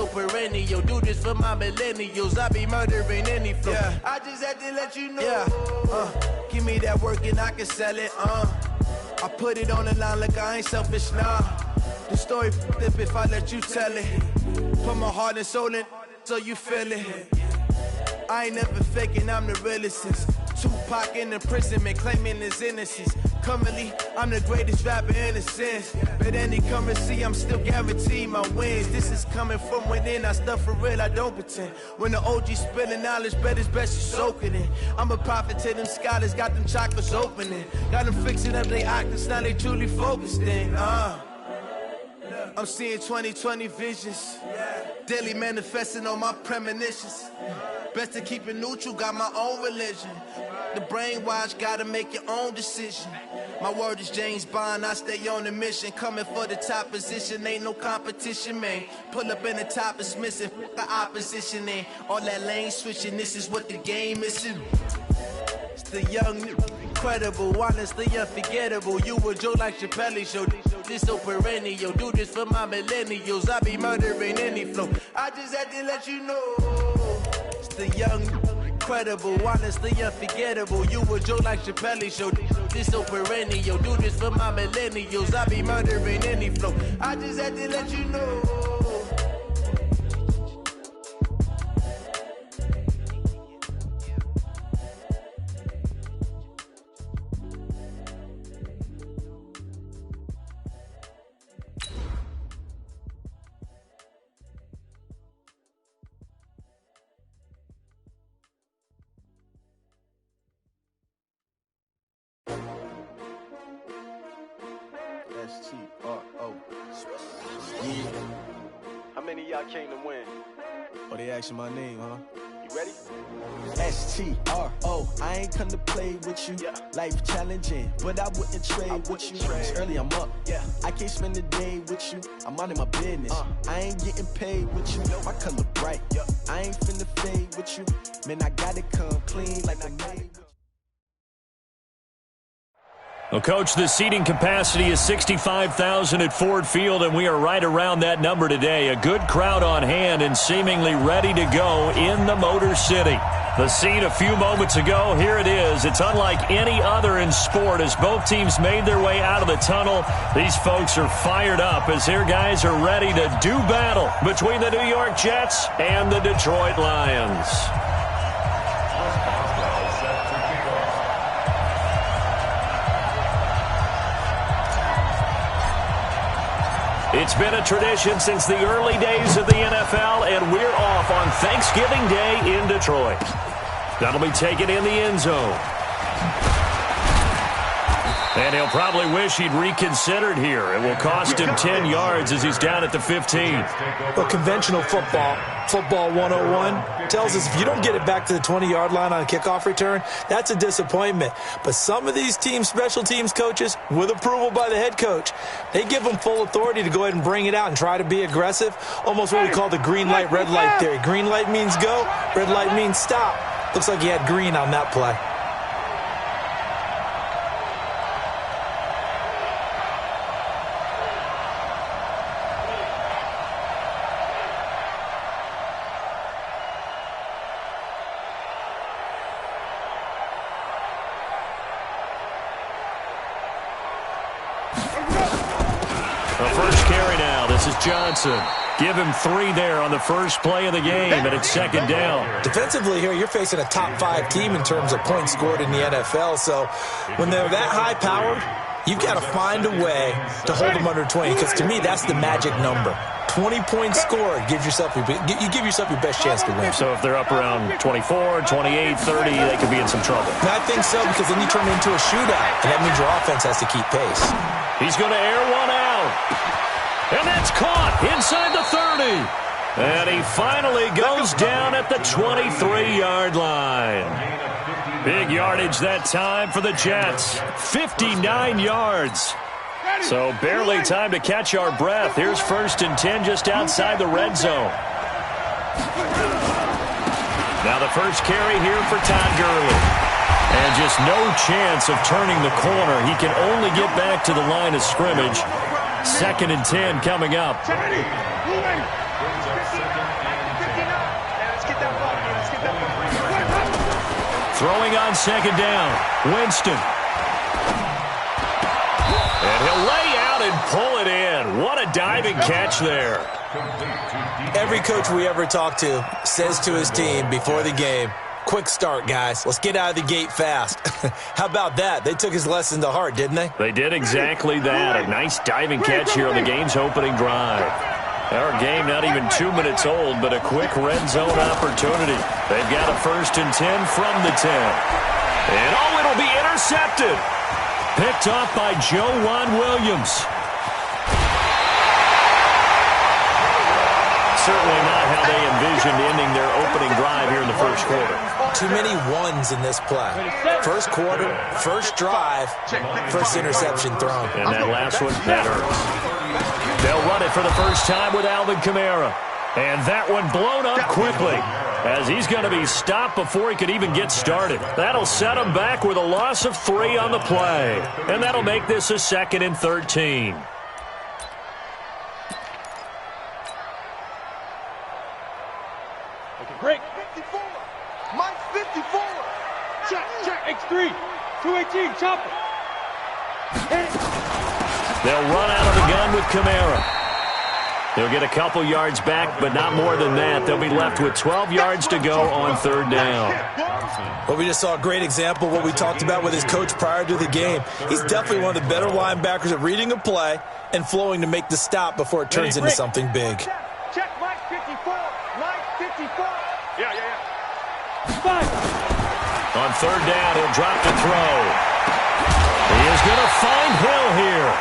so perennial. Do this for my millennials. I be murdering any flow. Yeah. I just had to let you know. Yeah. Give me that work and I can sell it. I put it on the line like I ain't selfish, nah. The story flip if I let you tell it. Put my heart and soul in so you feel it. I ain't never faking, I'm the realest since Tupac in imprisonment, claiming his innocence. Currently, I'm the greatest rapper in a sense. But any currency, I'm still guaranteed my wins. This is coming from within, I stuff for real, I don't pretend. When the OG spilling knowledge, bet it's best you soak it in. I'm a prophet to them scholars, got them chakras opening. Got them fixing up their octaves, now they truly focused in. I'm seeing 2020 visions. Daily manifesting on my premonitions. Best to keep it neutral, got my own religion. The brainwash, gotta make your own decision. My word is James Bond, I stay on the mission. Coming for the top position, ain't no competition, man. Pull up in the top is missing, the opposition in. All that lane switching, this is what the game is. It's the young, incredible, honestly unforgettable. You a joke like Chappelle show. This so perennial, do this for my millennials. I be murdering any flow. I just had to let you know. It's the young, incredible, honestly unforgettable. You a joke like Chappelle show. This so perennial, do this for my millennials. I be murdering any flow. I just had to let you know. S-T-R-O. Yeah. How many of y'all came to win? Oh, they asking my name, huh? You ready? S-T-R-O. I ain't come to play with you. Yeah. Life challenging, but I wouldn't trade with you. It's early, I'm up. Yeah. I can't spend the day with you. I'm out of my business. I ain't getting paid with you. My color bright. Yeah. I ain't finna fade with you. Man, I gotta come clean like I made. Well, Coach, the seating capacity is 65,000 at Ford Field, and we are right around that number today. A good crowd on hand and seemingly ready to go in the Motor City. The scene a few moments ago, here it is. It's unlike any other in sport as both teams made their way out of the tunnel. These folks are fired up as their guys are ready to do battle between the New York Jets and the Detroit Lions. It's been a tradition since the early days of the NFL, and we're off on Thanksgiving Day in Detroit. That'll be taken in the end zone. And he'll probably wish he'd reconsidered here. It will cost him 10 yards as he's down at the 15. Well, conventional football 101, tells us if you don't get it back to the 20-yard line on a kickoff return, that's a disappointment. But some of these special teams coaches, with approval by the head coach, they give them full authority to go ahead and bring it out and try to be aggressive. Almost what we call the green light, red light theory. Green light means go, red light means stop. Looks like he had green on that play. The first carry now. This is Johnson. Give him 3 there on the first play of the game, and it's second down. Defensively here, you're facing a top-5 team in terms of points scored in the NFL. So when they're that high-powered, you've got to find a way to hold them under 20, because to me, that's the magic number. 20 points scored, you give yourself your best chance to win. So if they're up around 24, 28, 30, they could be in some trouble. And I think so, because then you turn it into a shootout, and that means your offense has to keep pace. He's going to air one out. And that's caught inside the 30. And he finally goes down at the 23-yard line. Big yardage that time for the Jets. 59 yards. So barely time to catch our breath. Here's 1st and 10 just outside the red zone. Now the first carry here for Todd Gurley. And just no chance of turning the corner. He can only get back to the line of scrimmage. 2nd and 10 coming up. Throwing on second down, Winston. And he'll lay out and pull it in. What a diving catch there. Every coach we ever talk to says to his team before the game, quick start, guys. Let's get out of the gate fast. How about that? They took his lesson to heart, didn't they? They did exactly that. A nice diving catch here on the game's opening drive. Our game not even 2 minutes old, but a quick red zone opportunity. They've got a 1st and 10 from the 10. And oh, it'll be intercepted. Picked off by Juwan Williams. Certainly not how they envisioned ending their opening drive here in the first quarter. Too many ones in this play. First quarter, first drive, first interception thrown. And that last one, that hurts. They'll run it for the first time with Alvin Kamara. And that one blown up quickly as he's going to be stopped before he could even get started. That'll set him back with a loss of 3 on the play. And that'll make this a 2nd and 13. Break. 54. Mike 54. Check. X3. 218. Chopper. They'll run out of the gun with Kamara. They'll get a couple yards back, but not more than that. They'll be left with 12 yards to go on 3rd down. Well, we just saw a great example of what we talked about with his coach prior to the game. He's definitely one of the better linebackers at reading a play and flowing to make the stop before it turns into something big. Check Mike 54. Mike 54. Yeah. On 3rd down, he'll drop to throw. He is going to find Hill here.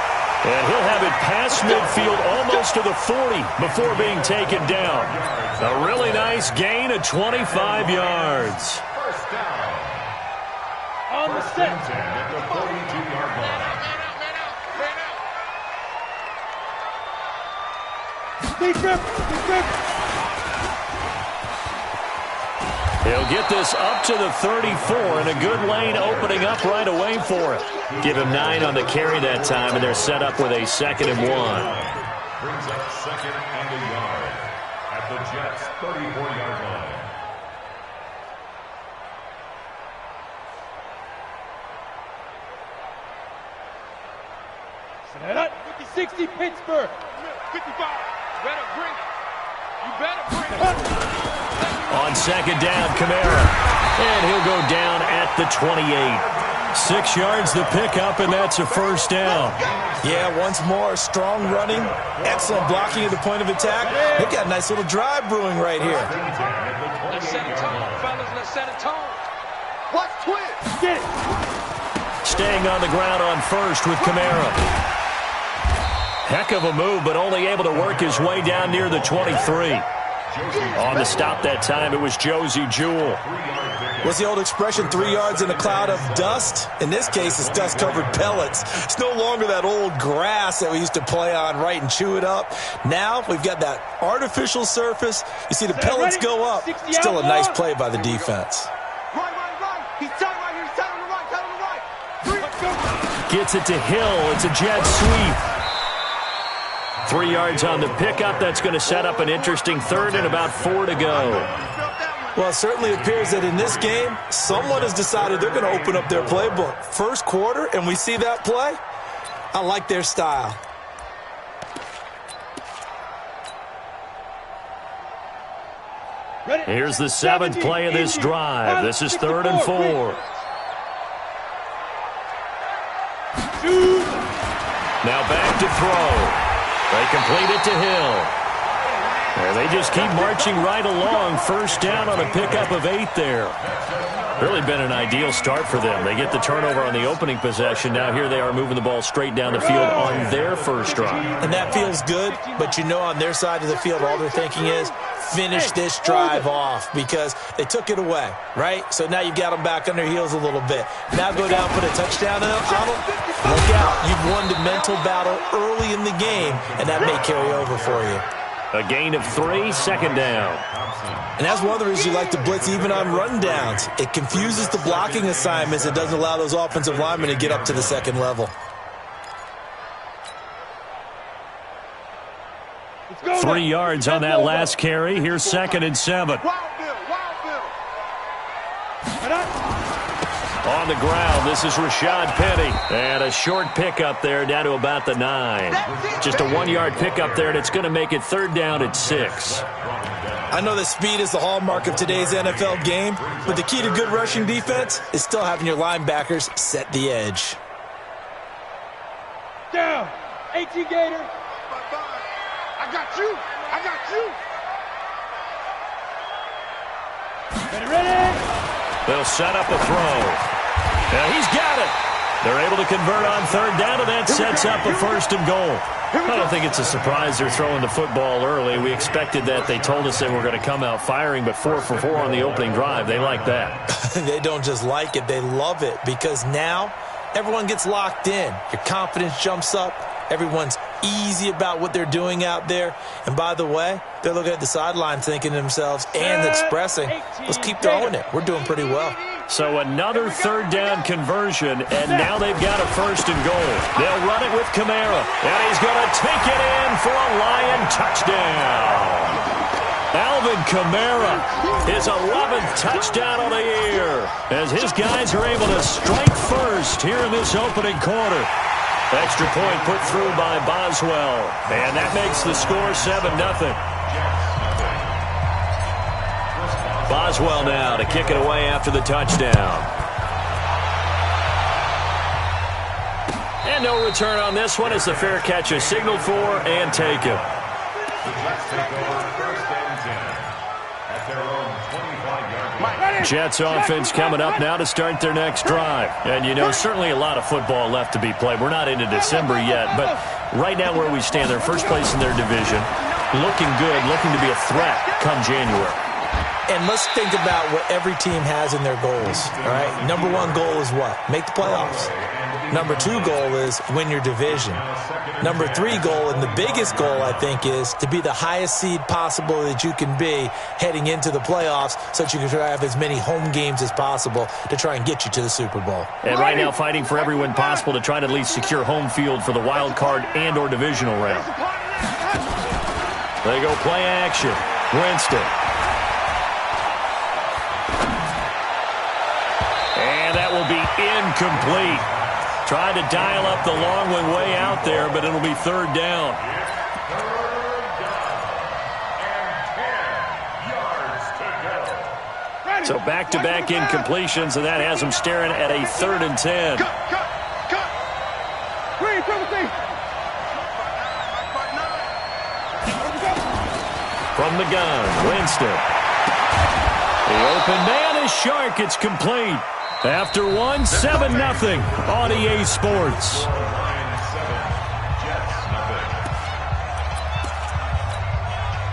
And he'll have it past midfield almost to the 40 before being taken down. A really nice gain of 25 yards. First down. On the set. At the 42-yard line. Stay grip. He'll get this up to the 34, and a good lane opening up right away for him. Give him 9 on the carry that time, and they're set up with a 2nd and 1. Brings up 2nd and a yard at the Jets' 34-yard line. Set up. 50-60 Pittsburgh. 55. Better bring it. You better bring it. On 2nd down, Kamara. And he'll go down at the 28. 6 yards the pickup, and that's a 1st down. Yeah, once more, strong running, excellent blocking at the point of attack. They've got a nice little drive brewing right here. Let's set a tone, fellas. Let's set a tone. Watch twist. Get it. Staying on the ground on 1st with Kamara. Heck of a move, but only able to work his way down near the 23. On the stop that time, it was Josie Jewell. What's the old expression, 3 yards in a cloud of dust? In this case, it's dust-covered pellets. It's no longer that old grass that we used to play on, right, and chew it up. Now we've got that artificial surface. You see the pellets go up. Still a nice play by the defense. Right. He's tight right here. He's tight on the right. Gets it to Hill. It's a jet sweep. 3 yards on the pickup. That's going to set up an interesting 3rd and about 4 to go. Well, it certainly appears that in this game, someone has decided they're going to open up their playbook. First quarter, and we see that play. I like their style. Here's the 7th play of this drive. This is 3rd and 4. Now back to throw. They complete it to Hill. And they just keep marching right along. 1st down on a pickup of 8 there. Really been an ideal start for them. They get the turnover on the opening possession. Now here they are moving the ball straight down the field on their first drive. And that feels good, but you know on their side of the field all they're thinking is finish this drive off because they took it away, right? So now you've got them back on their heels a little bit. Now go down, put a touchdown on them. Look out. You've won the mental battle early in the game, and that may carry over for you. A gain of 3, 2nd down. And that's one of the reasons you like to blitz even on rundowns. It confuses the blocking assignments. It doesn't allow those offensive linemen to get up to the 2nd level. 3 yards on that last carry. Here's 2nd and 7. On the ground, this is Rashad Penny. And a short pickup there down to about the 9. Just a 1-yard pickup there, and it's going to make it 3rd down at 6. I know that speed is the hallmark of today's NFL game, but the key to good rushing defense is still having your linebackers set the edge. Down. 18 Gator. I got you. I got you. Ready? They'll set up a throw. Now he's got it. They're able to convert on 3rd down, and that sets up a 1st and goal. I don't think it's a surprise they're throwing the football early. We expected that. They told us they were going to come out firing, but 4 for 4 on the opening drive. They like that. They don't just like it. They love it because now everyone gets locked in. Your confidence jumps up. Everyone's easy about what they're doing out there. And by the way, they're looking at the sideline thinking to themselves and expressing, let's keep throwing it. We're doing pretty well. So another 3rd down conversion, and now they've got a 1st and goal. They'll run it with Kamara, and he's going to take it in for a Lion touchdown. Alvin Kamara, his 11th touchdown of the year, as his guys are able to strike first here in this opening quarter. Extra point put through by Boswell, and that makes the score 7-0. Boswell now to kick it away after the touchdown. And no return on this one as the fair catch is signaled for and taken. Jets offense coming up now to start their next drive. And, you know, certainly a lot of football left to be played. We're not into December yet, but right now where we stand, they're first place in their division, looking good, looking to be a threat come January. And let's think about what every team has in their goals, all right? Number 1 goal is what? Make the playoffs. Number 2 goal is win your division. Number 3 goal, and the biggest goal, I think, is to be the highest seed possible that you can be heading into the playoffs so that you can try to have as many home games as possible to try and get you to the Super Bowl. And right now fighting for every win possible to try to at least secure home field for the wild card and or divisional round. They go play action. Winston. And that will be incomplete. Trying to dial up the long one way out there, but it'll be 3rd down. So back-to-back incompletions, and that has them staring at a 3rd and 10. From the gun, Winston. The open man is Shark. It's complete. After 1, 7-0 on EA Sports.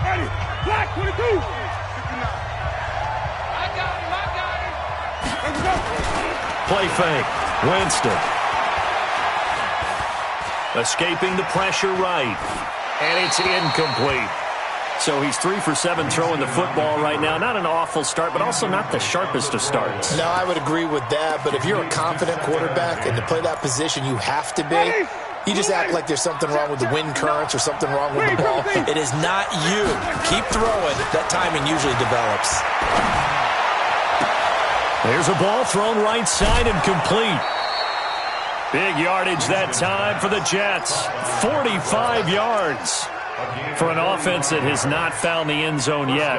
Ready. Black 22. I got him. Let's go. Play fake. Winston. Escaping the pressure right. And it's incomplete. So he's 3 for 7 throwing the football right now. Not an awful start, but also not the sharpest of starts. No, I would agree with that. But if you're a confident quarterback and to play that position you have to be, you just act like there's something wrong with the wind currents or something wrong with the ball. It is not you. Keep throwing. That timing usually develops. There's a ball thrown right side and complete. Big yardage that time for the Jets. 45 yards. For an offense that has not found the end zone yet,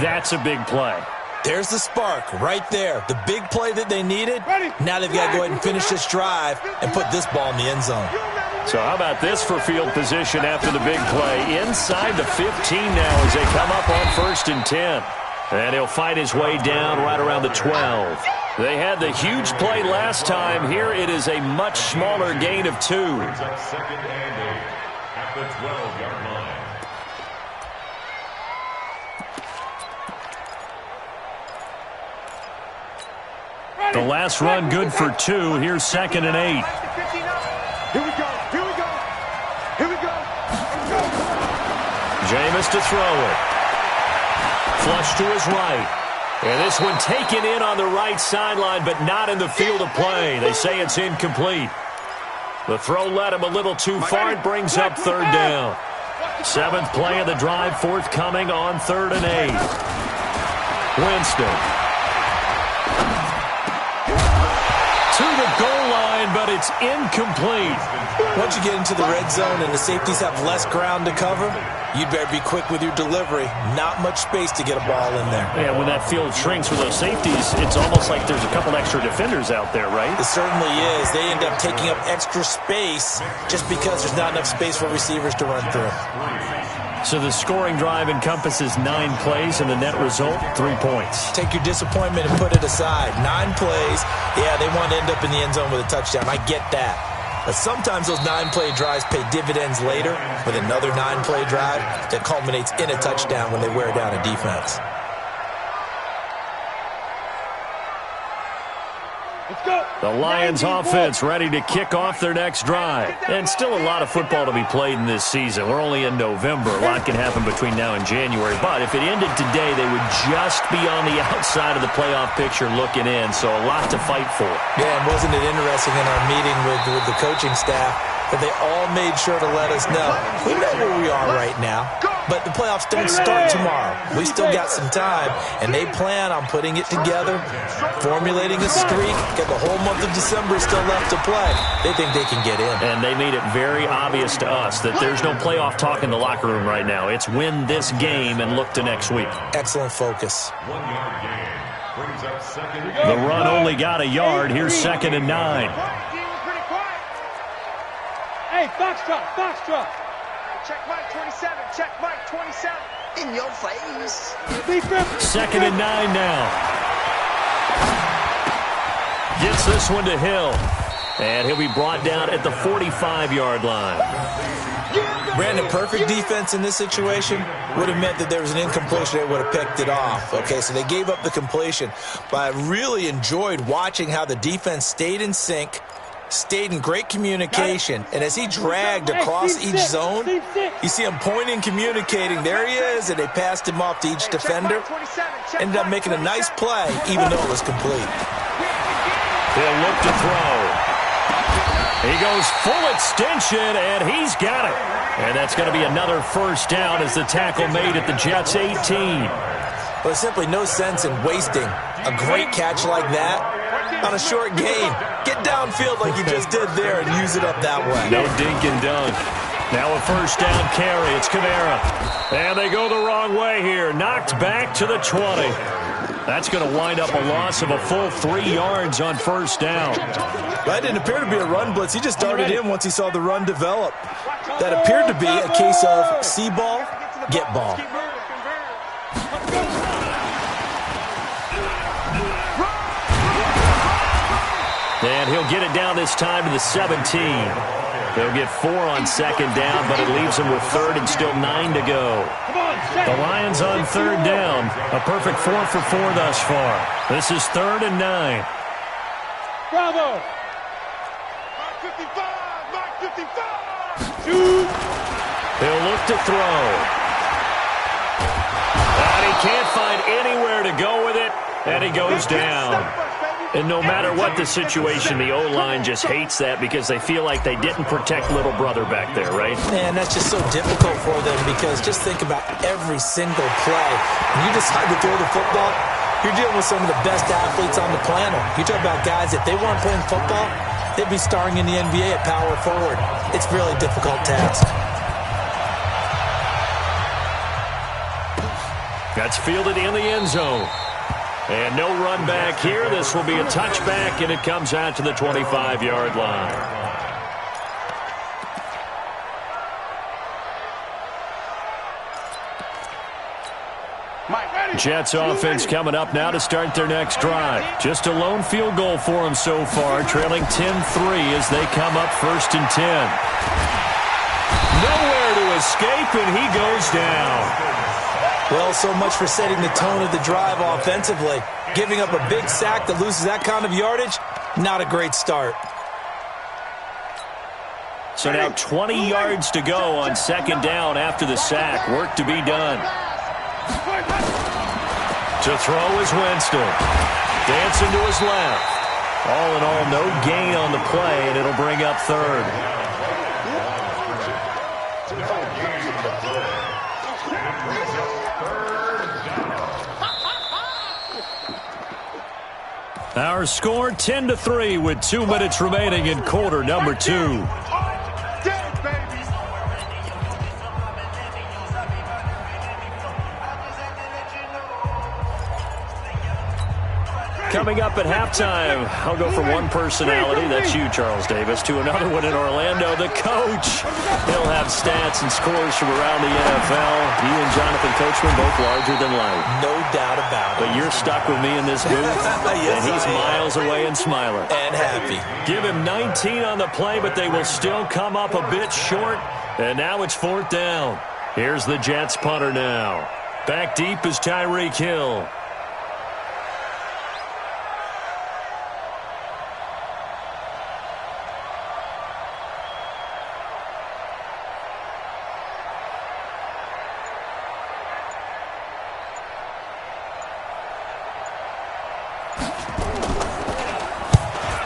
that's a big play. There's the spark right there. The big play that they needed. Now they've got to go ahead and finish this drive and put this ball in the end zone. So how about this for field position after the big play? Inside the 15 now as they come up on 1st and 10. And he'll fight his way down right around the 12. They had the huge play last time. Here it is a much smaller gain of 2. Brings up 2nd and 8 at the 12-yard line. The last run good for 2. Here's 2nd and 8. Here we go. Here we go. Here we go. Jameis to throw it. Flush to his right. And this one taken in on the right sideline, but not in the field of play. They say it's incomplete. The throw led him a little too far. It brings up 3rd down. Seventh play of the drive forthcoming on 3rd and 8. Winston. To the goal line, but it's incomplete. Once you get into the red zone and the safeties have less ground to cover, you'd better be quick with your delivery. Not much space to get a ball in there. Yeah, when that field shrinks with those safeties, it's almost like there's a couple extra defenders out there, right? It certainly is. They end up taking up extra space just because there's not enough space for receivers to run through. So the scoring drive encompasses 9 plays, and the net result, 3 points. Take your disappointment and put it aside. 9 plays. Yeah, they want to end up in the end zone with a touchdown. I get that. But sometimes those 9-play drives pay dividends later with another 9-play drive that culminates in a touchdown when they wear down a defense. Let's go. The Lions offense ready to kick off their next drive. And still a lot of football to be played in this season. We're only in November. A lot can happen between now and January. But if it ended today, they would just be on the outside of the playoff picture looking in. So a lot to fight for. Yeah, and wasn't it interesting in our meeting with the coaching staff that they all made sure to let us know, we know where we are right now, but the playoffs don't start tomorrow. We still got some time, and they plan on putting it together, formulating a streak, get the whole month of December still left to play. They think they can get in. And they made it very obvious to us that there's no playoff talk in the locker room right now. It's win this game and look to next week. Excellent focus. 1-yard gain. Brings up 2nd. The run only got a yard. Here's 2nd and 9. Hey, Foxtrot. Check Mike 27. Check Mike 27. In your face. 2nd and 9 now. Gets this one to Hill. And he'll be brought down at the 45-yard line. Brandon, perfect defense in this situation would have meant that there was an incompletion. They would have picked it off. Okay, so they gave up the completion. But I really enjoyed watching how the defense stayed in sync, stayed in great communication, and as he dragged across each zone, you see him pointing, communicating. There he is, and they passed him off to each defender. Ended up making a nice play, even though it was complete. He'll look to throw. He goes full extension, and he's got it. And that's going to be another first down as the tackle made at the Jets' 18. Well, there's simply no sense in wasting a great catch like that on a short gain. Get downfield like you just did there and use it up that way. No dink and dunk. Now a first down carry. It's Kamara. And they go the wrong way here. Knocked back to the 20. That's going to wind up a loss of a full 3 yards on first down. That didn't appear to be a run blitz. He just darted in once he saw the run develop. That appeared to be a case of see ball, get ball. And he'll get it down this time to the 17. They'll get 4 on 2nd down, but it leaves them with 3rd and still 9 to go. The Lions on 3rd down. A perfect 4 for 4 thus far. This is 3rd and 9. Bravo. Mark 55. Mark 55. Shoot. He'll look to throw. And he can't find anywhere to go with it, and he goes down. And no matter what the situation, the O-line just hates that because they feel like they didn't protect little brother back there, right? Man, that's just so difficult for them because just think about every single play. When you decide to throw the football, you're dealing with some of the best athletes on the planet. You talk about guys, if they weren't playing football, they'd be starring in the NBA at power forward. It's a really difficult task. That's fielded in the end zone. And no run back here. This will be a touchback, and it comes out to the 25-yard line. Jets offense coming up now to start their next drive. Just a lone field goal for them so far, trailing 10-3 as they come up 1st and 10. Nowhere to escape, and he goes down. Well, so much for setting the tone of the drive offensively. Giving up a big sack that loses that kind of yardage, not a great start. So now 20 yards to go on 2nd down after the sack. Work to be done. To throw is Winston. Dancing to his left. All in all, no gain on the play, and it'll bring up 3rd. Our score 10-3 with 2 minutes remaining in quarter number 2. Coming up at halftime, I'll go from one personality, that's you, Charles Davis, to another one in Orlando, the coach. He'll have stats and scores from around the NFL. He and Jonathan Coachman both larger than life. No doubt about it. But you're stuck with me in this booth, Yes, and he's miles away and smiling. And happy. Give him 19 on the play, but they will still come up a bit short. And now it's 4th down. Here's the Jets punter now. Back deep is Tyreek Hill.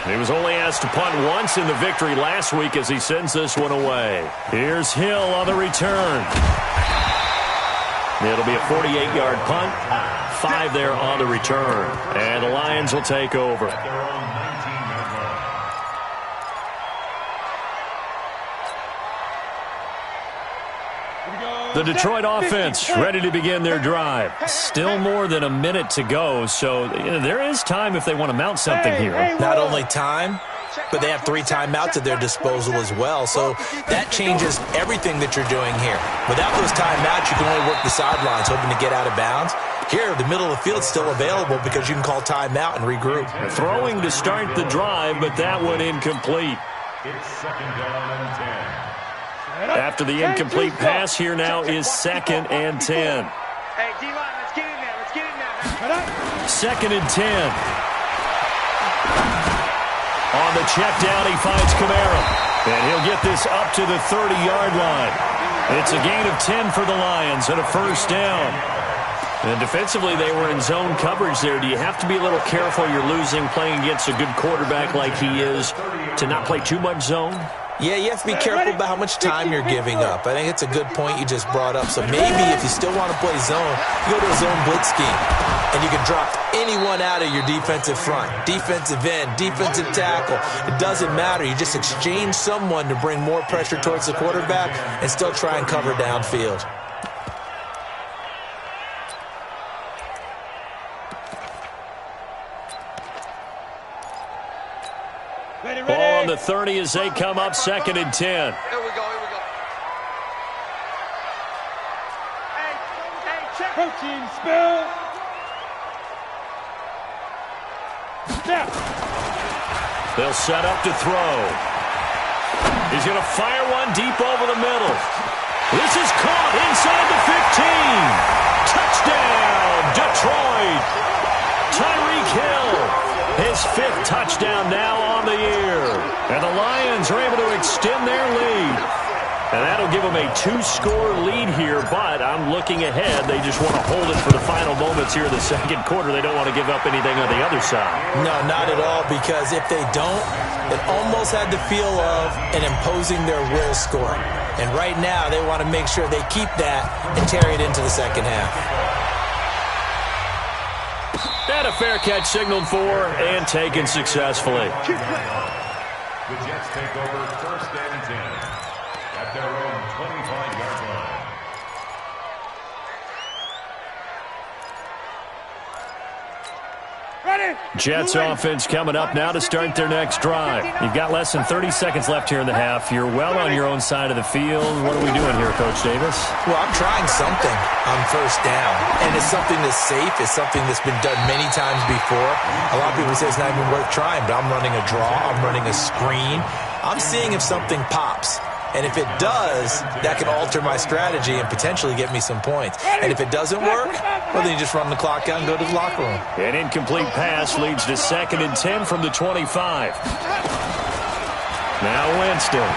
He was only asked to punt once in the victory last week as he sends this one away. Here's Hill on the return. It'll be a 48-yard punt. 5 there on the return. And the Lions will take over. The Detroit offense ready to begin their drive. Still more than a minute to go, so there is time if they want to mount something here. Not only time, but they have 3 timeouts at their disposal as well, so that changes everything that you're doing here. Without those timeouts, you can only work the sidelines, hoping to get out of bounds. Here, the middle of the field is still available because you can call timeout and regroup. Throwing to start the drive, but that one incomplete. It's 2nd down and 10. After the incomplete pass, here now is 2nd and 10. Hey, D-line, let's get in there. Let's get in there. 2nd and 10. On the check down, he finds Kamara. And he'll get this up to the 30-yard line. It's a gain of 10 for the Lions and a 1st down. And defensively, they were in zone coverage there. Do you have to be a little careful? You're losing playing against a good quarterback like he is to not play too much zone? Yeah, you have to be careful about how much time you're giving up. I think it's a good point you just brought up. So maybe if you still want to play zone, you go to a zone blitz scheme. And you can drop anyone out of your defensive front. Defensive end, defensive tackle. It doesn't matter. You just exchange someone to bring more pressure towards the quarterback and still try and cover downfield. Ball on the 30 as they come up 2nd and 10. Here we go. Hey, check. Protein spill. Snap. They'll set up to throw. He's going to fire one deep over the middle. This is caught inside the 15. Touchdown, Detroit. Tyreek Hill. His 5th touchdown now on the year. And the Lions are able to extend their lead. And that'll give them a 2-score lead here, but I'm looking ahead. They just want to hold it for the final moments here in the 2nd quarter. They don't want to give up anything on the other side. No, not at all, because if they don't, it almost had the feel of an imposing their will score. And right now, they want to make sure they keep that and carry it into the 2nd half. And a fair catch signaled for and taken successfully. The Jets take over 1st and 10 at their own 25-yard line. Jets offense coming up now to start their next drive. You've got less than 30 seconds left here in the half. You're well on your own side of the field. What are we doing here, Coach Davis? Well, I'm trying something on 1st down, and it's something that's safe. It's something that's been done many times before. A lot of people say it's not even worth trying, but I'm running a draw. I'm running a screen. I'm seeing if something pops. And if it does, that can alter my strategy and potentially get me some points. And if it doesn't work, well, then you just run the clock out and go to the locker room. An incomplete pass leads to 2nd and 10 from the 25. Now Winston.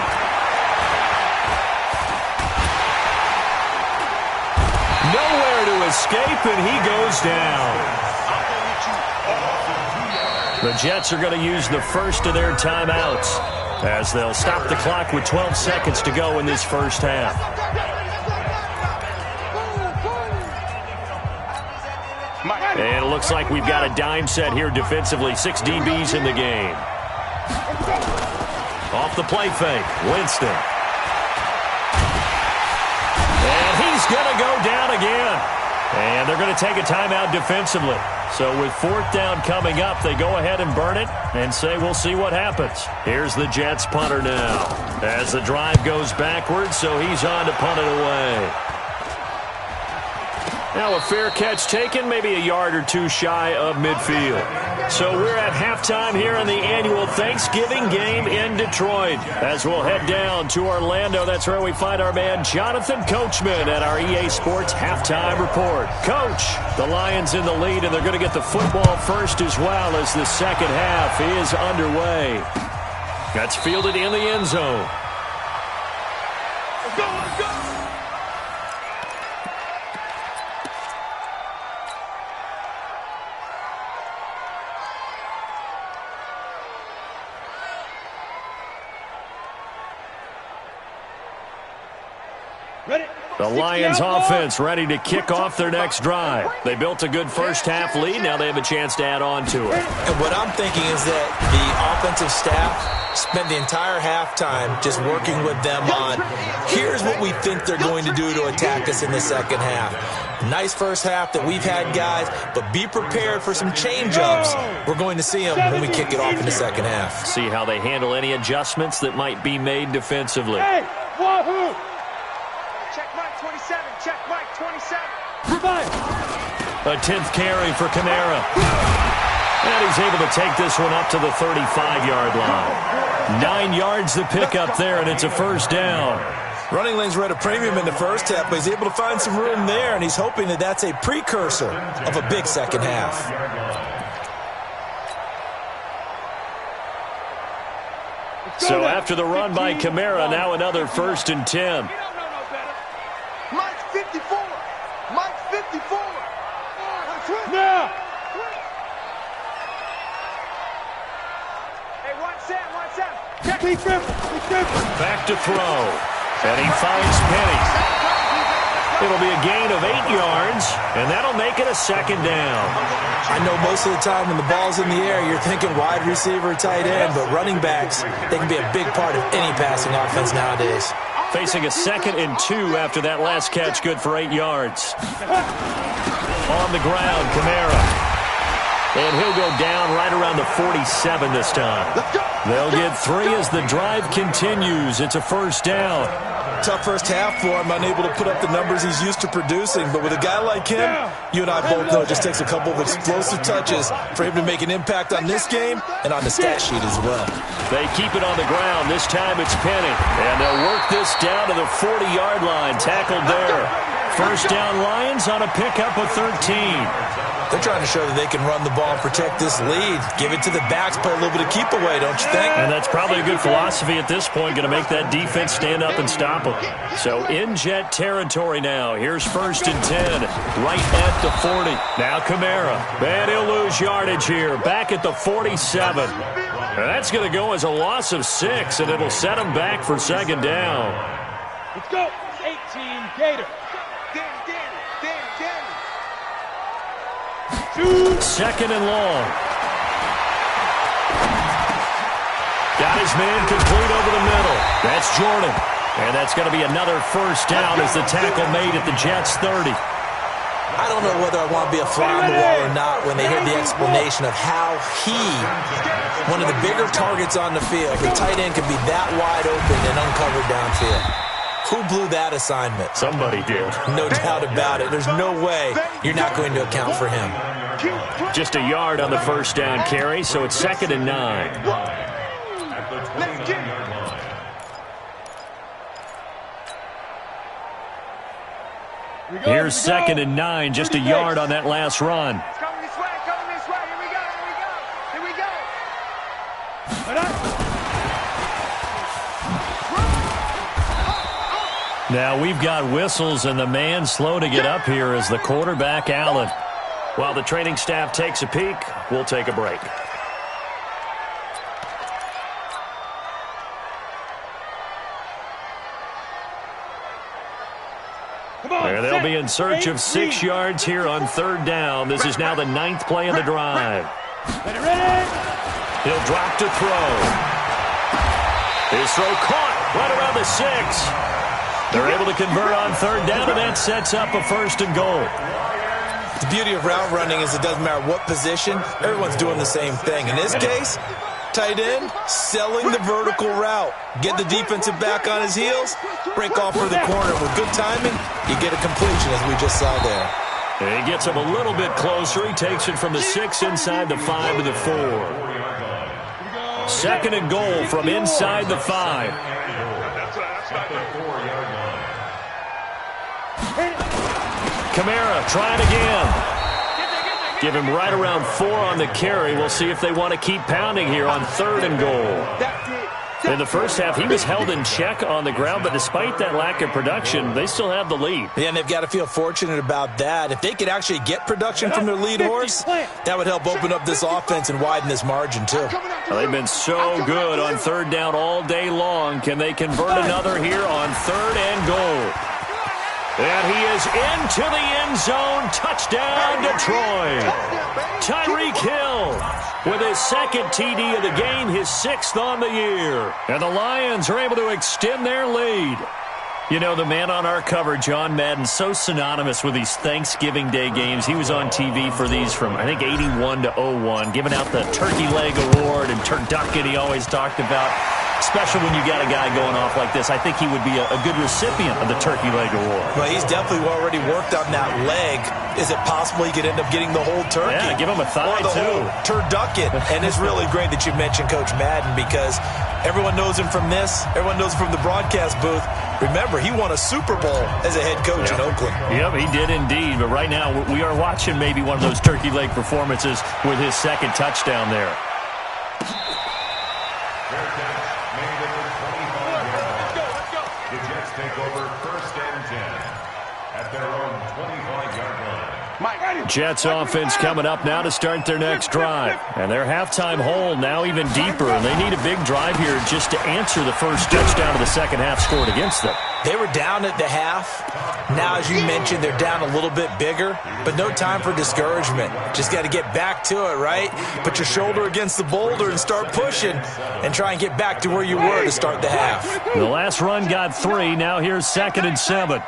Nowhere to escape, and he goes down. The Jets are going to use the first of their timeouts, as they'll stop the clock with 12 seconds to go in this 1st half. And it looks like we've got a dime set here defensively. 6 DBs in the game. Off the play fake, Winston. And he's going to go down again. And they're going to take a timeout defensively. So with 4th down coming up, they go ahead and burn it and say we'll see what happens. Here's the Jets punter now. As the drive goes backwards, so he's on to punt it away. Now a fair catch taken, maybe a yard or two shy of midfield. So we're at halftime here in the annual Thanksgiving game in Detroit. As we'll head down to Orlando, that's where we find our man Jonathan Coachman at our EA Sports Halftime Report. Coach, the Lions in the lead, and they're going to get the football first as well as the second half is underway. That's fielded in the end zone. Let's go, let's go! The Lions offense ready to kick off their next drive. They built a good first half lead. Now they have a chance to add on to it. And what I'm thinking is that the offensive staff spent the entire halftime just working with them on here's what we think they're going to do to attack us in the second half. Nice first half that we've had, guys, but be prepared for some change-ups. We're going to see them when we kick it off in the second half. See how they handle any adjustments that might be made defensively. Hey, wahoo! Check Mike 27. Check Mike 27. A 10th carry for Kamara. And he's able to take this one up to the 35-yard line. 9 yards to pick up there, and it's a first down. Running lanes were at a premium in the first half, but he's able to find some room there, and he's hoping that that's a precursor of a big second half. So after the run by Kamara, now another 1st and 10. Mike 54. Mike 54. Now! Hey, watch Sam, watch Sam. Be careful, be careful. Back to throw. And he finds Penny. It'll be a gain of 8 yards, and that'll make it a second down. I know most of the time when the ball's in the air, you're thinking wide receiver, tight end, but running backs, they can be a big part of any passing offense nowadays. Facing a 2nd and 2 after that last catch, good for 8 yards. On the ground, Kamara. And he'll go down right around the 47 this time. They'll get 3 as the drive continues. It's a first down. Tough first half for him, unable to put up the numbers he's used to producing. But with a guy like him, you and I both know it just takes a couple of explosive touches for him to make an impact on this game and on the stat sheet as well. They keep it on the ground. This time it's Penny. And they'll work this down to the 40-yard line. Tackled there. First down Lions on a pickup of 13. They're trying to show that they can run the ball and protect this lead. Give it to the backs, play a little bit of keep away, don't you think? And that's probably a good philosophy at this point, going to make that defense stand up and stop them. So in Jet territory now. Here's 1st and 10, right at the 40. Now Kamara. And he'll lose yardage here, back at the 47. And that's going to go as a loss of 6, and it'll set him back for second down. Let's go. 18 Gator. Second and long. Got his man complete over the middle. That's Jordan. And that's going to be another first down as the tackle made at the Jets' 30. I don't know whether I want to be a fly on the wall or not when they hear the explanation of how one of the bigger targets on the field, the tight end can be that wide open and uncovered downfield. Who blew that assignment? Somebody did. No doubt about it. There's no way you're not going to account for him. Just a yard on the first down carry, so it's 2nd and 9. Here's 2nd and 9, just a yard on that last run. It's coming this way, Here we go, here we go. Here we go. Now we've got whistles, and the man slow to get up here is the quarterback, Allen. While the training staff takes a peek, we'll take a break. Come on, There they'll They'll be in search of 6 yards here on 3rd down. This is now the 9th play of the drive. He'll drop to throw. His throw caught right around the 6. They're able to convert on 3rd down, and that sets up a 1st and goal. The beauty of route running is it doesn't matter what position, everyone's doing the same thing. In this case, tight end, selling the vertical route. Get the defensive back on his heels, break off for the corner. With good timing, you get a completion, as we just saw there. And he gets him a little bit closer. He takes it from the 6 inside the 5 to the 4. 2nd and goal from inside the 5. Kamara trying again. Give him right around 4 on the carry. We'll see if they want to keep pounding here on 3rd and goal. In the first half, he was held in check on the ground, but despite that lack of production, they still have the lead. Yeah, and they've got to feel fortunate about that. If they could actually get production from their lead horse, that would help open up this offense and widen this margin, too. Well, they've been so good on 3rd down all day long. Can they convert another here on 3rd and goal? And he is into the end zone. Touchdown, Detroit. Tyreek Hill with his 2nd TD of the game, his 6th on the year. And the Lions are able to extend their lead. You know, the man on our cover, John Madden, so synonymous with these Thanksgiving Day games. He was on TV for these from, I think, 81 to 01, giving out the Turkey Leg Award and turducken he always talked about. Special when you got a guy going off like this. I think he would be a good recipient of the Turkey Leg Award. Well, he's definitely already worked on that leg. Is it possible he could end up getting the whole turkey? Yeah, give him a thigh, or the whole turducken. And it's really great that you mentioned Coach Madden, because everyone knows him from this. Everyone knows him from the broadcast booth. Remember, he won a Super Bowl as a head coach in Oakland. Yep, he did indeed. But right now, we are watching maybe one of those turkey leg performances with his 2nd touchdown there. Jets offense coming up now to start their next drive. And their halftime hole now even deeper. And they need a big drive here just to answer the first touchdown of the second half scored against them. They were down at the half. Now, as you mentioned, they're down a little bit bigger, but no time for discouragement. Just got to get back to it, right? Put your shoulder against the boulder and start pushing and try and get back to where you were to start the half. The last run got 3. Now here's 2nd and 7.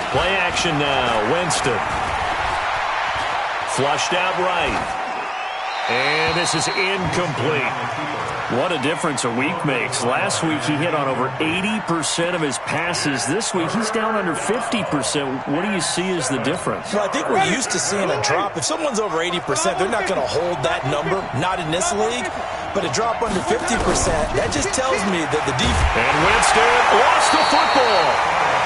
Play action now. Winston. Flushed out right. And this is incomplete. What a difference a week makes. Last week he hit on over 80% of his passes. This week he's down under 50%. What do you see as the difference? Well, I think we're used to seeing a drop. If someone's over 80%, they're not going to hold that number. Not in this league. But a drop under 50%, that just tells me that the defense... And Winston lost the football.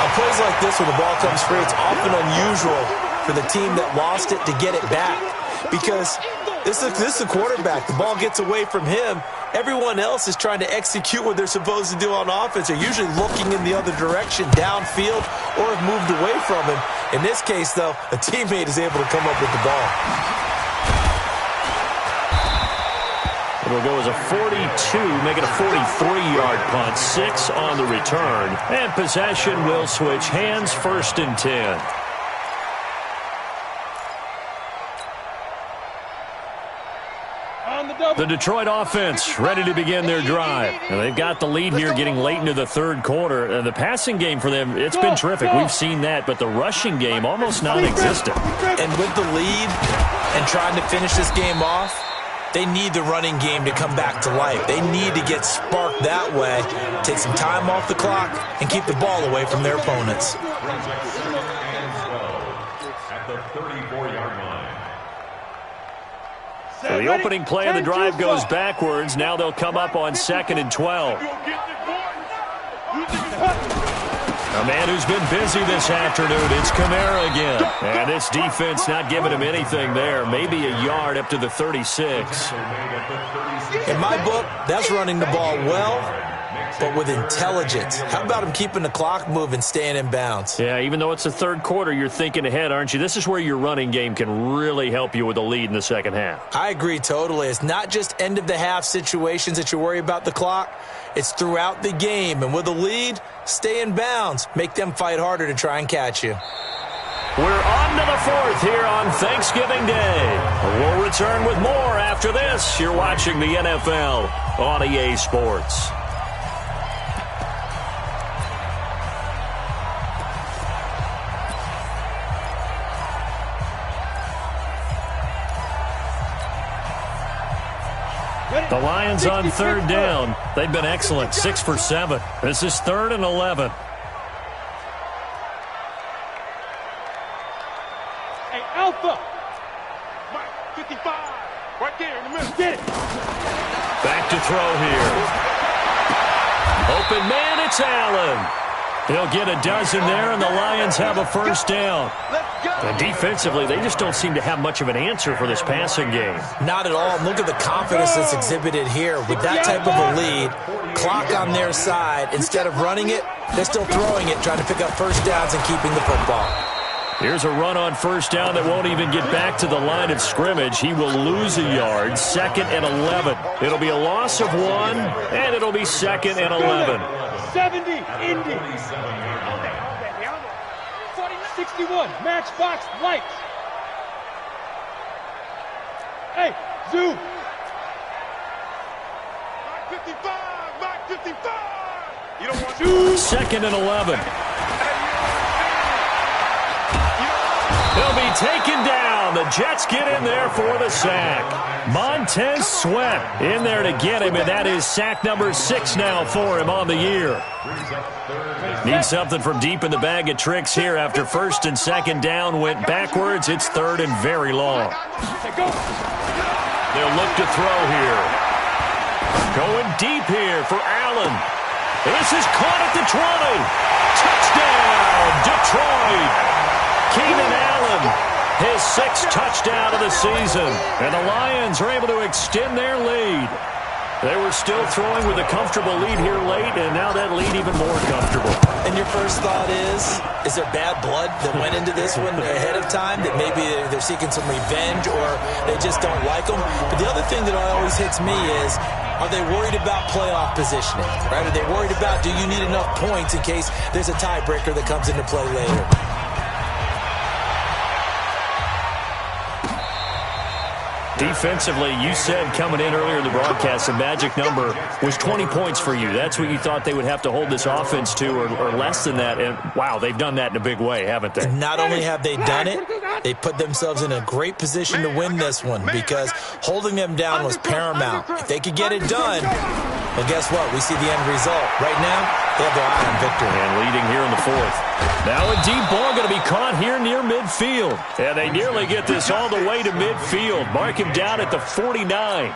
On plays like this where the ball comes free, it's often unusual for the team that lost it to get it back. Because this is the quarterback. The ball gets away from him. Everyone else is trying to execute what they're supposed to do on offense. They're usually looking in the other direction, downfield, or have moved away from him. In this case, though, a teammate is able to come up with the ball. It'll go as a 42, make it a 43-yard punt, 6 on the return. And possession will switch hands, 1st and 10. The Detroit offense ready to begin their drive. And they've got the lead here getting late into the 3rd quarter. The passing game for them, it's been terrific. We've seen that, but the rushing game almost non-existent. And with the lead and trying to finish this game off, they need the running game to come back to life. They need to get sparked that way, take some time off the clock, and keep the ball away from their opponents. At the 34-yard line. So the opening play of the drive goes backwards. Now they'll come up on 2nd and 12. A man who's been busy this afternoon, it's Kamara again. And this defense not giving him anything there. Maybe a yard up to the 36. In my book, that's running the ball well, but with intelligence. How about him keeping the clock moving, staying in bounds? Yeah, even though it's the 3rd quarter, you're thinking ahead, aren't you? This is where your running game can really help you with a lead in the second half. I agree totally. It's not just end-of-the-half situations that you worry about the clock. It's throughout the game. And with a lead, stay in bounds. Make them fight harder to try and catch you. We're on to the fourth here on Thanksgiving Day. We'll return with more after this. You're watching the NFL on EA Sports. The Lions on third down. They've been excellent, 6 for 7. This is 3rd and 11. Hey, Alpha. Mike, 55. Right there in the middle. Get it. Back to throw here. Open man, it's Allen. He'll get a dozen there, and the Lions have a first down. And defensively, they just don't seem to have much of an answer for this passing game. Not at all. Look at the confidence that's exhibited here. With that type of a lead, clock on their side, instead of running it, they're still throwing it, trying to pick up first downs and keeping the football. Here's a run on first down that won't even get back to the line of scrimmage. He will lose a yard, 2nd and 11. It'll be a loss of 1, and it'll be 2nd and 11. 70, Indy. 61, Matchbox Lights. Hey, Zoo. Mark 55, Mark 55. You don't want to. 2nd and 11. He'll be taken down. The Jets get in there for the sack. Montez Sweat in there to get him, and that is sack number 6 now for him on the year. Need something from deep in the bag of tricks here after 1st and 2nd down went backwards. It's 3rd and very long. They'll look to throw here. Going deep here for Allen. This is caught at the 20. Touchdown, Detroit. Keenan Allen, his 6th touchdown of the season. And the Lions are able to extend their lead. They were still throwing with a comfortable lead here late, and now that lead even more comfortable. And your first thought is there bad blood that went into this one ahead of time, that maybe they're seeking some revenge or they just don't like them? But the other thing that always hits me is, are they worried about playoff positioning? Right? Are they worried about, do you need enough points in case there's a tiebreaker that comes into play later? Defensively, you said coming in earlier in the broadcast, the magic number was 20 points for you. That's what you thought they would have to hold this offense to, or less than that. And, wow, they've done that in a big way, haven't they? Not only have they done it, they put themselves in a great position to win this one because holding them down was paramount. If they could get it done, well, guess what? We see the end result. Right now, they have their eye on victory. And leading here in the 4th. Now a deep ball going to be caught here near midfield. And they nearly get this all the way to midfield. Mark him down at the 49.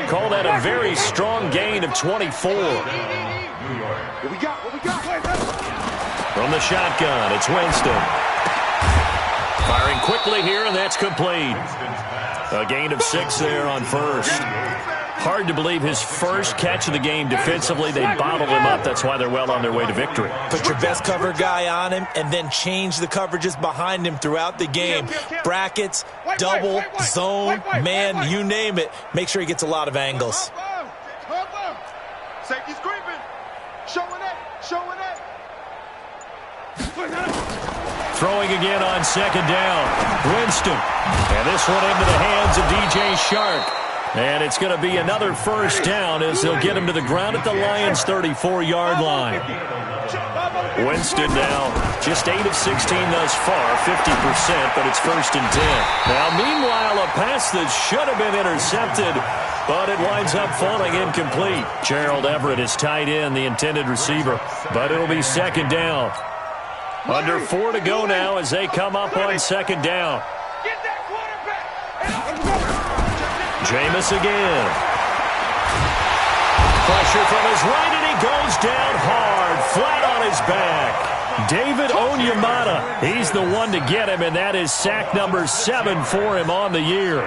Call that a very strong gain of 24. What we got? From the shotgun, it's Winston. Firing quickly here, and that's complete. A gain of 6 there on first. Hard to believe his first catch of the game defensively. They bottled him up. That's why they're well on their way to victory. Put your best cover guy on him and then change the coverages behind him throughout the game. Brackets, double, zone, man, you name it. Make sure he gets a lot of angles. Safety's creeping. Showing it. Throwing again on 2nd down. Winston. And this one into the hands of DJ Shark. And it's going to be another first down as they'll get him to the ground at the Lions' 34-yard line. Winston now just 8 of 16 thus far, 50%, but it's 1st and 10. Now, meanwhile, a pass that should have been intercepted, but it winds up falling incomplete. Gerald Everett is tied in, the intended receiver, but it'll be 2nd down. Under 4 to go now as they come up on 2nd down. Jameis again. Pressure from his right, and he goes down hard, flat on his back. David Onyemata, he's the one to get him, and that is sack number 7 for him on the year.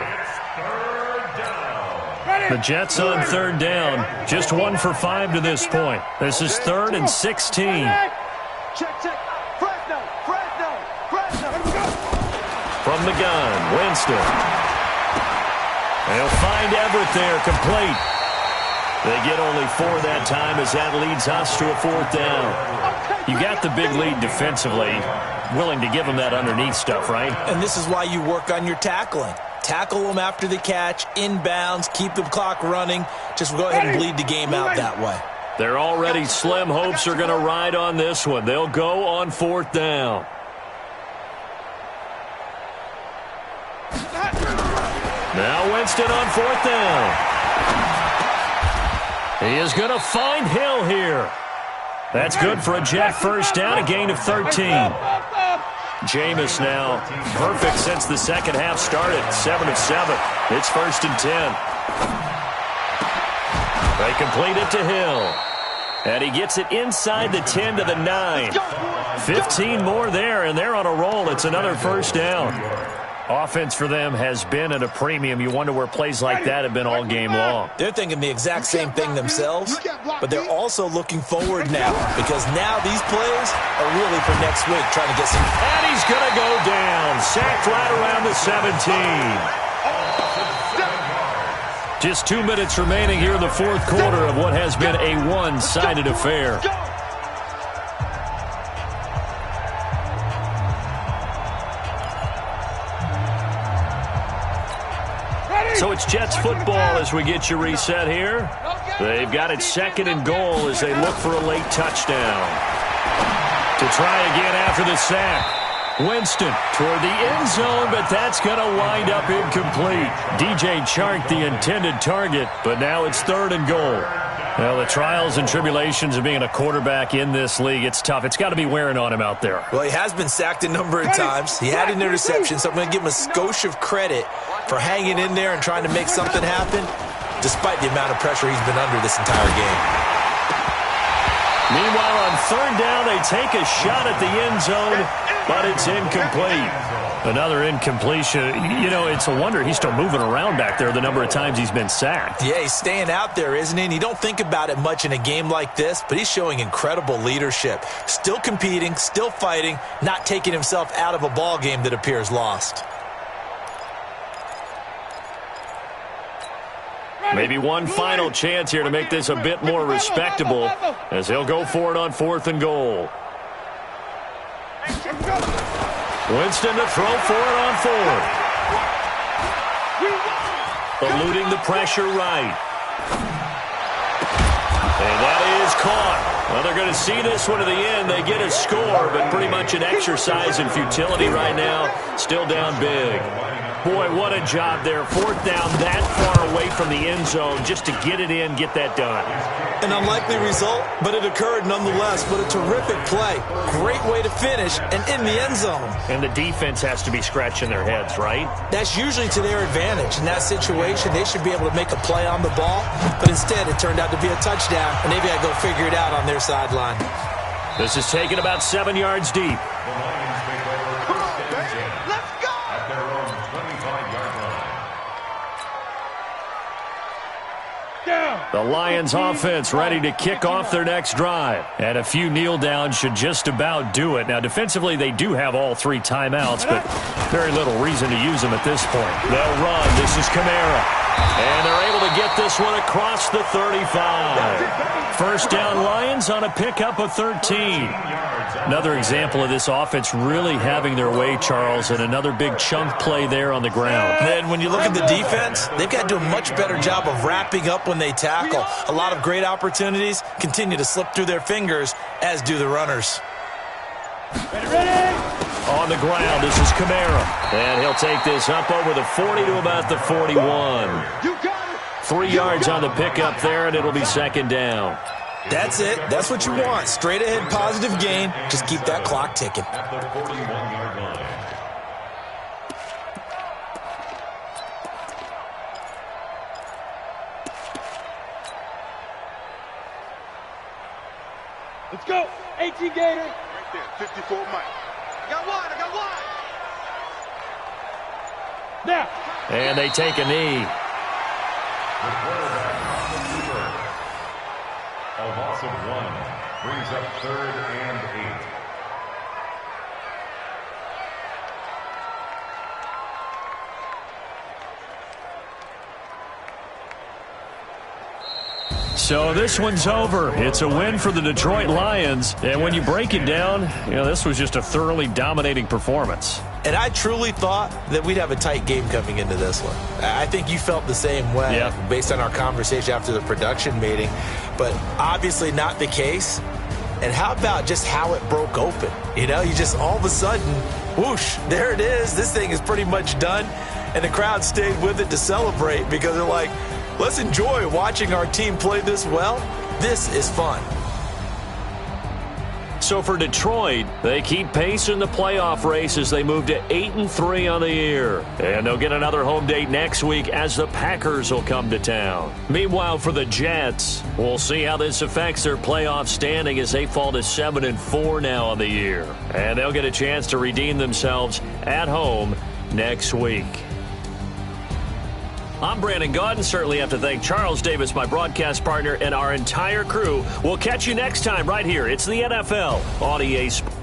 The Jets on 3rd down, just 1 for 5 to this point. This is 3rd and 16. From the gun, Winston. They'll find Everett there, complete. They get only 4 that time as that leads us to a 4th down. You got the big lead defensively, willing to give them that underneath stuff, right? And this is why you work on your tackling. Tackle them after the catch, inbounds, keep the clock running. Just go ahead and bleed the game out that way. Their already slim hopes are going to ride on this one. They'll go on 4th down. Now Winston on 4th down. He is going to find Hill here. That's good for a Jet first down, a gain of 13. Jameis now perfect since the second half started, 7 of 7. It's 1st and 10. They complete it to Hill. And he gets it inside the 10 to the 9. 15 more there, and they're on a roll. It's another 1st down. Offense for them has been at a premium. You wonder where plays like that have been all game long. They're thinking the exact same thing themselves, but they're also looking forward now because now these plays are really for next week, trying to get some. And he's going to go down. Sacked right around the 17. Just 2 minutes remaining here in the 4th quarter of what has been a one-sided affair. So it's Jets football as we get you reset here. They've got it 2nd and goal as they look for a late touchdown. To try again after the sack. Winston toward the end zone, but that's going to wind up incomplete. DJ Chark, the intended target, but now it's 3rd and goal. Well, the trials and tribulations of being a quarterback in this league, it's tough. It's got to be wearing on him out there. Well, he has been sacked a number of times. He had an interception, so I'm going to give him a skosh of credit for hanging in there and trying to make something happen, despite the amount of pressure he's been under this entire game. Meanwhile, on 3rd down, they take a shot at the end zone, but it's incomplete. Another incompletion. You know, it's a wonder he's still moving around back there the number of times he's been sacked. Yeah, he's staying out there, isn't he? And you don't think about it much in a game like this, but he's showing incredible leadership. Still competing, still fighting, not taking himself out of a ball game that appears lost. Maybe one final chance here to make this a bit more respectable as they'll go for it on 4th and goal. Winston to throw for it on 4th. Eluding the pressure right. And that is caught. Well, they're going to see this one to the end. They get a score, but pretty much an exercise in futility right now. Still down big. Boy, what a job there. 4th down that far away from the end zone just to get it in, get that done. An unlikely result, but it occurred nonetheless. But a terrific play. Great way to finish and in the end zone. And the defense has to be scratching their heads, right? That's usually to their advantage. In that situation, they should be able to make a play on the ball. But instead, it turned out to be a touchdown, and they've got to go figure it out on their sideline. This is taken about 7 yards deep. The Lions offense ready to kick off their next drive. And a few kneel downs should just about do it. Now, defensively, they do have all 3 timeouts, but very little reason to use them at this point. They'll run. This is Kamara. And they're able to get this one across the 35. First down Lions on a pickup of 13. Another example of this offense really having their way, Charles, and another big chunk play there on the ground. And when you look at the defense, they've got to do a much better job of wrapping up when they tackle. A lot of great opportunities continue to slip through their fingers, as do the runners. Ready? On the ground, this is Kamara. And he'll take this up over the 40 to about the 41. 3 yards on the pickup there, and it'll be 2nd down. That's it. That's what you want. Straight ahead, positive gain. Just keep that clock ticking. At the 41-yard line. Let's go. 18 Gator. Right there, 54 Mike. I got one. Now. And they take a knee. The quarterback on the keeper. A loss of 1 brings up 3rd and 8. So this one's over. It's a win for the Detroit Lions. And when you break it down, this was just a thoroughly dominating performance. And I truly thought that we'd have a tight game coming into this one. I think you felt the same way based on our conversation after the production meeting. But obviously not the case. And how about just how it broke open? You just all of a sudden, whoosh, there it is. This thing is pretty much done. And the crowd stayed with it to celebrate because they're like, let's enjoy watching our team play this well. This is fun. So for Detroit, they keep pace in the playoff race as they move to 8-3 on the year. And they'll get another home date next week as the Packers will come to town. Meanwhile, for the Jets, we'll see how this affects their playoff standing as they fall to 7-4 now on the year. And they'll get a chance to redeem themselves at home next week. I'm Brandon Gaudin. Certainly have to thank Charles Davis, my broadcast partner, and our entire crew. We'll catch you next time right here. It's the NFL on EA Sports.